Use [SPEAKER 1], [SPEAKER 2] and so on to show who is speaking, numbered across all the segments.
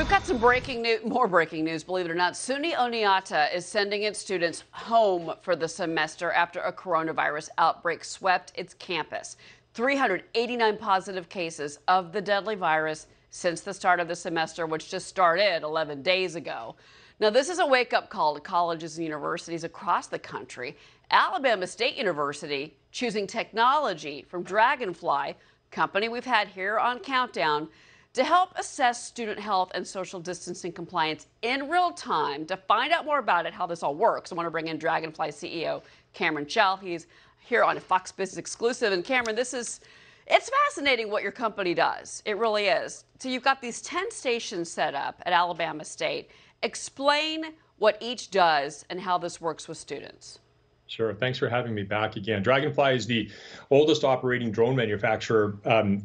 [SPEAKER 1] We've got some breaking news, more breaking news, believe it or not. SUNY Oneonta is sending its students home for the semester after a coronavirus outbreak swept its campus. 389 positive cases of the deadly virus since the start of the semester, which just started 11 days ago. Now, this is a wake-up call to colleges and universities across the country. Alabama State University choosing technology from Draganfly, company we've had here on Countdown, to help assess student health and social distancing compliance in real time. To find out more about it, how this all works, I want to bring in Draganfly CEO Cameron Chell. He's here on a Fox Business exclusive. And Cameron, it's fascinating what your company does. It really is. So you've got these 10 stations set up at Alabama State. Explain what each does and how this works with students.
[SPEAKER 2] Sure. Thanks for having me back again. Draganfly is the oldest operating drone manufacturer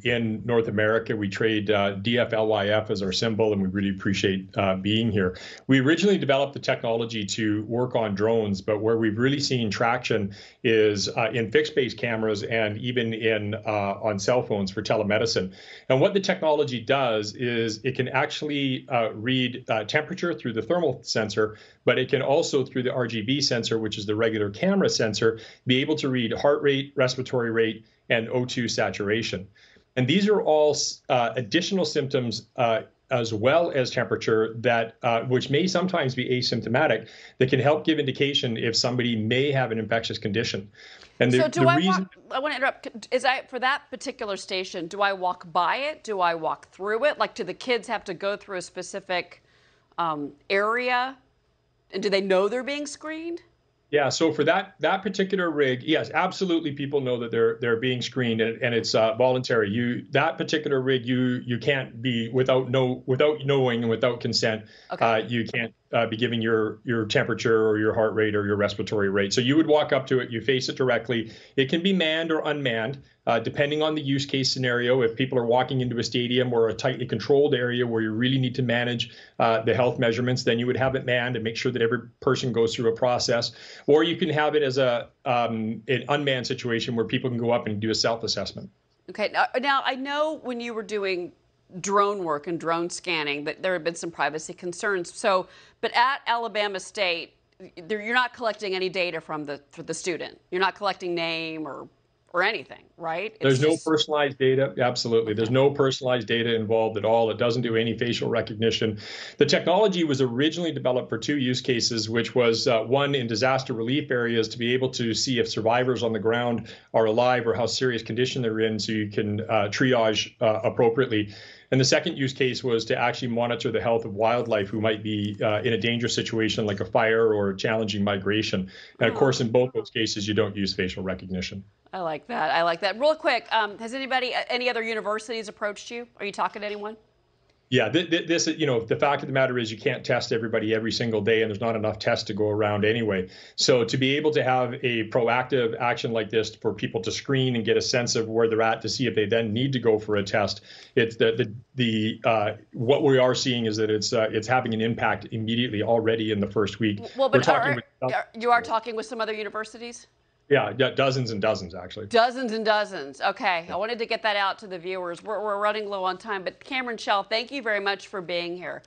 [SPEAKER 2] in North America. We trade DFLYF as our symbol, and we really appreciate being here. We originally developed the technology to work on drones, but where we've really seen traction is in fixed-base cameras and even in on cell phones for telemedicine. And what the technology does is it can actually read temperature through the thermal sensor, but it can also, through the RGB sensor, which is the regular camera sensor, be able to read heart rate, respiratory rate, and O2 saturation. And these are all additional symptoms as well as temperature that which may sometimes be asymptomatic, that can help give indication if somebody may have an infectious condition. And
[SPEAKER 1] I want to interrupt. For that particular station, do I walk by it? Do I walk through it? Like, do the kids have to go through a specific area? And do they know they're being screened?
[SPEAKER 2] Yeah, so for that particular rig, yes, absolutely, people know that they're being screened, and it's voluntary. That particular rig, you can't be without knowing and without consent.
[SPEAKER 1] Okay.
[SPEAKER 2] You can't be giving your temperature or your heart rate or your respiratory rate. So you would walk up to it, you face it directly. It can be manned or unmanned, depending on the use case scenario. If people are walking into a stadium or a tightly controlled area where you really need to manage the health measurements, then you would have it manned and make sure that every person goes through a process. Or you can have it as an unmanned situation where people can go up and do a self-assessment.
[SPEAKER 1] Okay. Now, I know when you were doing drone work and drone scanning that there have been some privacy concerns. But at Alabama State, you're not collecting any data for the student. You're not collecting name or anything, right?
[SPEAKER 2] There's no personalized data. Absolutely. There's no personalized data involved at all. It doesn't do any facial recognition. The technology was originally developed for two use cases, which was one in disaster relief areas, to be able to see if survivors on the ground are alive or how serious condition they're in, so you can triage appropriately. And the second use case was to actually monitor the health of wildlife who might be in a dangerous situation like a fire or a challenging migration. And of course, in both those cases, you don't use facial recognition.
[SPEAKER 1] I like that. I like that. Real quick, has any other universities approached you? Are you talking to anyone?
[SPEAKER 2] Yeah, the fact of the matter is you can't test everybody every single day, and there's not enough tests to go around anyway. So to be able to have a proactive action like this for people to screen and get a sense of where they're at to see if they then need to go for a test, it's what we are seeing is that it's having an impact immediately already in the first week.
[SPEAKER 1] Well, but you are talking with some other universities?
[SPEAKER 2] Yeah, dozens and dozens, actually.
[SPEAKER 1] Dozens and dozens. Okay. I wanted to get that out to the viewers. We're running low on time. But Cameron Chell, thank you very much for being here.